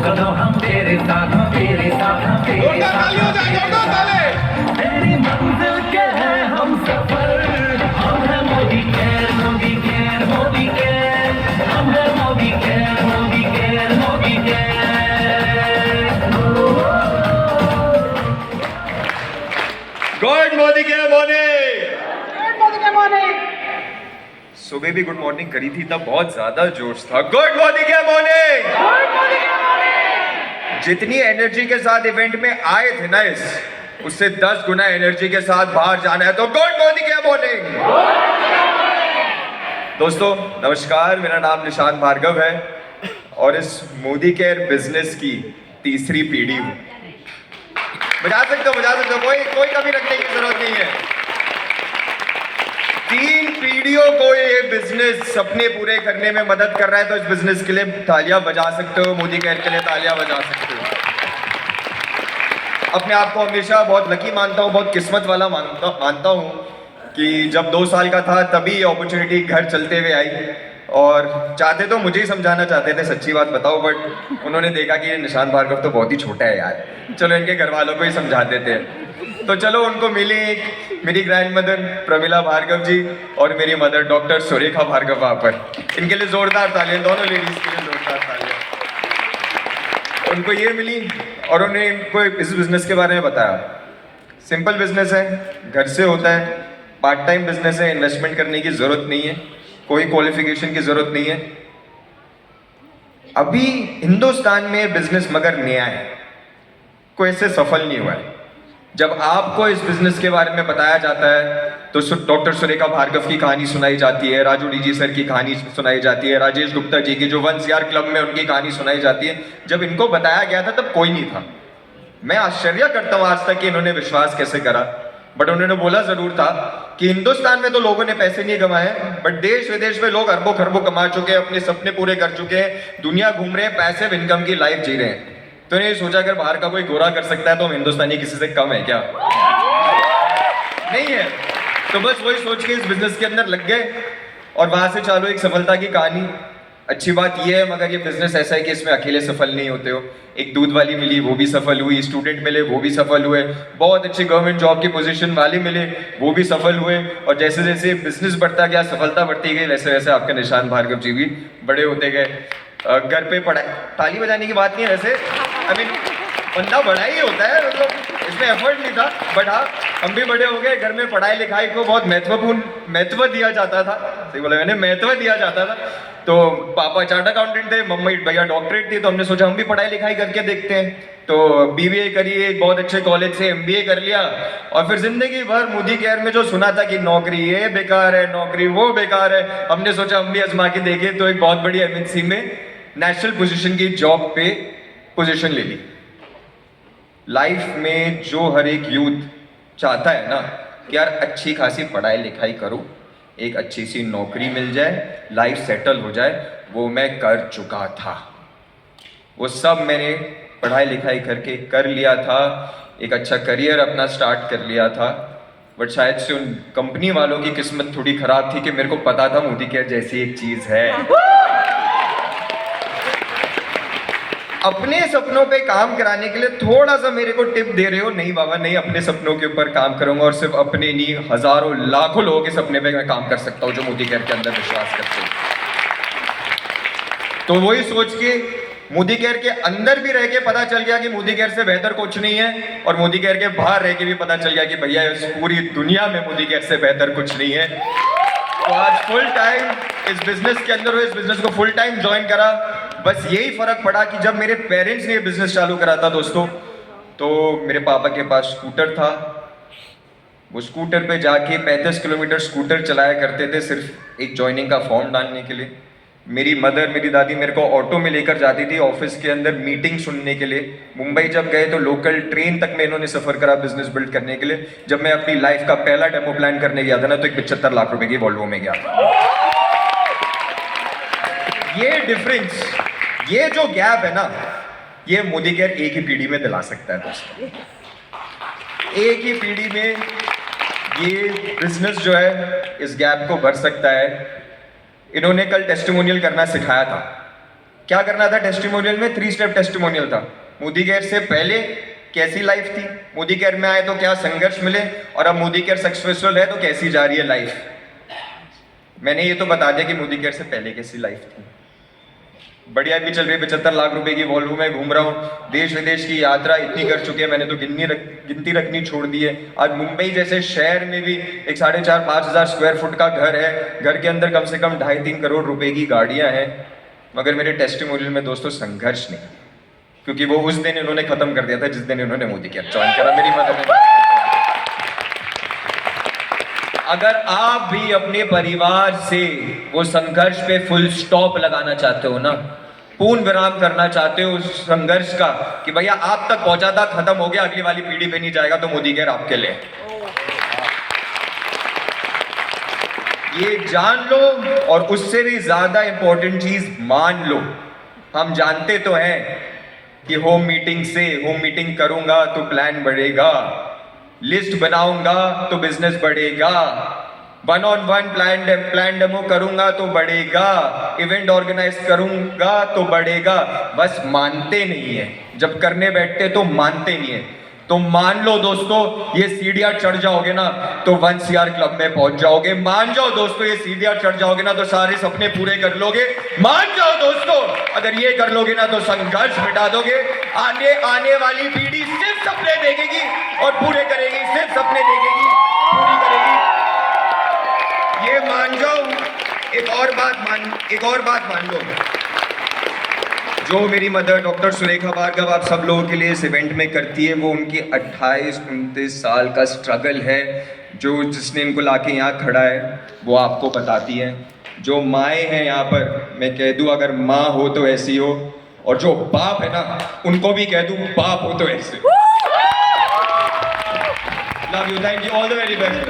चलो हम तेरे साथ, हम तेरे साथ, हम तेरे साथ। तेरी मंजिल के हैं हम सफर, हम हैं Modi care, Modi care, Modi care, हम हैं Modi care, Modi care, Modi care. Good morning है मॉर्निंग। सुबह भी गुड मॉर्निंग करी थी तब बहुत ज्यादा जोश था। गुड मॉर्निंग है मॉर्निंग। जितनी एनर्जी के साथ इवेंट में आए थे ना उससे 10 गुना एनर्जी के साथ बाहर जाना है तो गुड मॉर्निंग है मॉर्निंग। दोस्तों नमस्कार, मेरा नाम निशान भार्गव है और इस मोदी केयर बिजनेस की तीसरी पीढ़ी हूं। बजा सकते हो, कोई कमी रखने की जरूरत नहीं है। 3 पीढ़ियों को ये बिजनेस सपने पूरे करने में मदद कर रहा है, तो इस बिजनेस के लिए तालियां बजा सकते हो, मोदी केयर के लिए तालियां बजा सकते हो। अपने आप को हमेशा बहुत लकी मानता हूँ, बहुत किस्मत वाला मानता हूँ कि जब 2 साल का था तभी अपॉर्चुनिटी घर चलते हुए आई और चाहते तो मुझे ही समझाना चाहते थे, सच्ची बात बताओ, बट उन्होंने देखा कि निशान भार्गव तो बहुत ही छोटा है यार, चलो इनके घर वालों को ही समझा देते हैं। तो चलो उनको मिली एक मेरी ग्रैंड मदर प्रमिला भार्गव जी और मेरी मदर डॉक्टर सुरेखा भार्गव वहाँ पर। इनके लिए जोरदार तालियां, दोनों लेडीज के लिए जोरदार तालियां। उनको ये मिली और उन्हें इनको इस बिजनेस के बारे में बताया। सिंपल बिजनेस है, घर से होता है, पार्ट टाइम बिजनेस है, इन्वेस्टमेंट करने की जरूरत नहीं है, कोई क्वालिफिकेशन की जरूरत नहीं है। अभी हिंदुस्तान में बिजनेस मगर नया है, कोई ऐसे सफल नहीं हुआ है। जब आपको इस बिजनेस के बारे में बताया जाता है तो डॉक्टर सुरेखा भार्गव की कहानी सुनाई जाती है, राजू डीजी सर की कहानी सुनाई जाती है, राजेश गुप्ता जी की जो 1CR क्लब में उनकी कहानी सुनाई जाती है। जब इनको बताया गया था तब कोई नहीं था। मैं आश्चर्य करता हूं आज तक कि इन्होंने विश्वास कैसे करा, बट उन्होंने बोला जरूर था कि हिंदुस्तान में तो लोगों ने पैसे नहीं कमाए, बट देश विदेश में लोग अरबों खरबों कमा चुके हैं, अपने सपने पूरे कर चुके हैं, दुनिया घूम रहे हैं, पैसिव इनकम की लाइफ जी रहे हैं। तो इन्हें सोचा अगर बाहर का कोई गोरा कर सकता है तो हम हिंदुस्तानी किसी से कम है क्या? नहीं है। तो बस वही सोच के इस बिजनेस के अंदर लग गए और वहां से चालू एक सफलता की कहानी। अच्छी बात यह है मगर ये बिजनेस ऐसा है कि इसमें अकेले सफल नहीं होते हो। एक दूध वाली मिली, वो भी सफल हुई, स्टूडेंट मिले, वो भी सफल हुए, बहुत अच्छी गवर्नमेंट जॉब की पोजीशन वाले मिले, वो भी सफल हुए। और जैसे जैसे बिजनेस बढ़ता गया, सफलता बढ़ती गई, वैसे वैसे आपके निशान भार्गव जी भी बड़े होते गए। घर पे पढ़ाई, ताली बजाने की बात नहीं है वैसे, आई मीन बंदा बड़ा ही होता है, मतलब इसमें एफर्ट नहीं था, बट हाँ हम भी बड़े हो गए। घर में पढ़ाई लिखाई को बहुत महत्व दिया जाता था, सही बोला मैंने, महत्व दिया जाता था। तो पापा चार्ट अकाउंटेंट थे, मम्मी भैया डॉक्टरेट थी, तो हमने सोचा हम भी पढ़ाई लिखाई करके देखते हैं। तो BBA करी, एक बहुत अच्छे कॉलेज से MBA कर लिया और फिर जिंदगी भर मोदी केयर में जो सुना था कि नौकरी ये बेकार है, नौकरी वो बेकार है, हमने सोचा हम भी आजमा के देखें। तो एक बहुत बड़ी MNC में नेशनल पोजीशन की जॉब पे पोजीशन ले ली। लाइफ में जो हर एक यूथ चाहता है ना कि यार अच्छी खासी पढ़ाई लिखाई करूं, एक अच्छी सी नौकरी मिल जाए, लाइफ सेटल हो जाए, वो मैं कर चुका था। वो सब मैंने पढ़ाई लिखाई करके कर लिया था, एक अच्छा करियर अपना स्टार्ट कर लिया था। बट शायद से उन कंपनी वालों की किस्मत थोड़ी खराब थी कि मेरे को पता था मोदी केयर जैसी एक चीज है। अपने सपनों पे काम कराने के लिए थोड़ा सा मेरे को टिप दे रहे हो, नहीं बाबा नहीं, अपने सपनों के ऊपर काम करूंगा और सिर्फ अपने नहीं, हजारों लाखों लोगों के सपने पे मैं काम कर सकता हूं जो मोदी केयर के अंदर विश्वास करते हैं। तो वही सोच के मोदी केयर के अंदर भी रह के पता चल गया कि मोदी केयर से बेहतर कुछ नहीं है, और मोदी केयर के बाहर रह के भी पता चल गया कि भैया इस पूरी दुनिया में मोदी केयर से बेहतर कुछ नहीं है। तो आज फुल टाइम इस बिजनेस के अंदर हो, इस बिजनेस को फुल टाइम ज्वाइन करा। बस यही फर्क पड़ा कि जब मेरे पेरेंट्स ने ये बिजनेस चालू करा था दोस्तों, तो मेरे पापा के पास स्कूटर था, वो स्कूटर पे जाके 35 किलोमीटर स्कूटर चलाया करते थे सिर्फ एक ज्वाइनिंग का फॉर्म डालने के लिए। मेरी मदर, मेरी दादी मेरे को ऑटो में लेकर जाती थी ऑफिस के अंदर मीटिंग सुनने के लिए। मुंबई जब गए तो लोकल ट्रेन तक में इन्होंने सफर करा बिजनेस बिल्ड करने के लिए। जब मैं अपनी लाइफ का पहला डेमो प्लान करने गया था ना, तो एक 75 लाख रुपए की वॉल्वो में गया था। ये डिफरेंस, ये जो गैप है ना, ये मोदी केयर एक ही पीढ़ी में दिला सकता है दोस्तों। एक ही पीढ़ी में ये बिजनेस जो है इस गैप को भर सकता है। इन्होंने कल टेस्टिमोनियल करना सिखाया था। क्या करना था टेस्टिमोनियल में? 3 स्टेप टेस्टिमोनियल था। मोदी केयर से पहले कैसी लाइफ थी, मोदी केयर में आए तो क्या संघर्ष मिले, और अब मोदी केयर सक्सेसफुल है तो कैसी जा रही है लाइफ। मैंने ये तो बता दिया कि मोदी केयर से पहले कैसी लाइफ थी। बढ़िया भी चल रही है, 75 लाख रुपए की वॉल्वो में घूम रहा हूँ, देश विदेश की यात्रा इतनी कर चुके हैं, मैंने तो गिनती रखनी छोड़ दी है। आज मुंबई जैसे शहर में भी एक 4,500-5 हज़ार स्क्वायर फुट का घर है, घर के अंदर कम से कम 2.5-3 करोड़ रुपए की गाड़ियां हैं, मगर मेरे टेस्टिमोनियल में दोस्तों संघर्ष नहीं, क्योंकि वो उस दिन इन्होंने खत्म कर दिया था जिस दिन इन्होंने मोदी केयर ज्वाइन करा। मेरी मदद ने, अगर आप भी अपने परिवार से वो संघर्ष पे फुल स्टॉप लगाना चाहते हो ना, पूर्ण विराम करना चाहते हो उस संघर्ष का कि भैया आप तक पहुंचा था, खत्म हो गया, अगली वाली पीढ़ी पे नहीं जाएगा, तो मोदी केयर आपके लिए। ये जान लो, और उससे भी ज्यादा इंपॉर्टेंट चीज मान लो। हम जानते तो हैं कि होम मीटिंग करूंगा तो प्लान बढ़ेगा, लिस्ट बनाऊंगा तो बिजनेस बढ़ेगा, 1-on-1 प्लान डेमो करूंगा तो बढ़ेगा, इवेंट ऑर्गेनाइज करूंगा तो बढ़ेगा, बस मानते नहीं है। जब करने बैठते तो मानते नहीं है। तो मान लो दोस्तों, ये सीढ़ियां चढ़ जाओगे ना तो 1 CR क्लब में पहुंच जाओगे। मान जाओ दोस्तों, ये सीढ़ियां चढ़ जाओगे ना तो सारे सपने पूरे कर लोगे। मान जाओ दोस्तों, अगर ये कर लोगे ना तो संघर्ष मिटा दोगे। आने वाली पीढ़ी सिर्फ सपने देखेगी और पूरे करेगी, सिर्फ सपने देखेगी, पूरी करेगी। ये मान जाओ। एक और बात मान लो, जो मेरी मदर डॉक्टर सुरेखा भार्गव आप सब लोगों के लिए इस इवेंट में करती है, वो उनकी 28-29 साल का स्ट्रगल है, जो जिसने इनको लाके यहाँ खड़ा है, वो आपको बताती है। जो माएँ हैं यहाँ पर, मैं कह दूँ अगर माँ हो तो ऐसी हो, और जो बाप है ना, उनको भी कह दूँ बाप हो तो ऐसे। Love you, thank you, all the very best.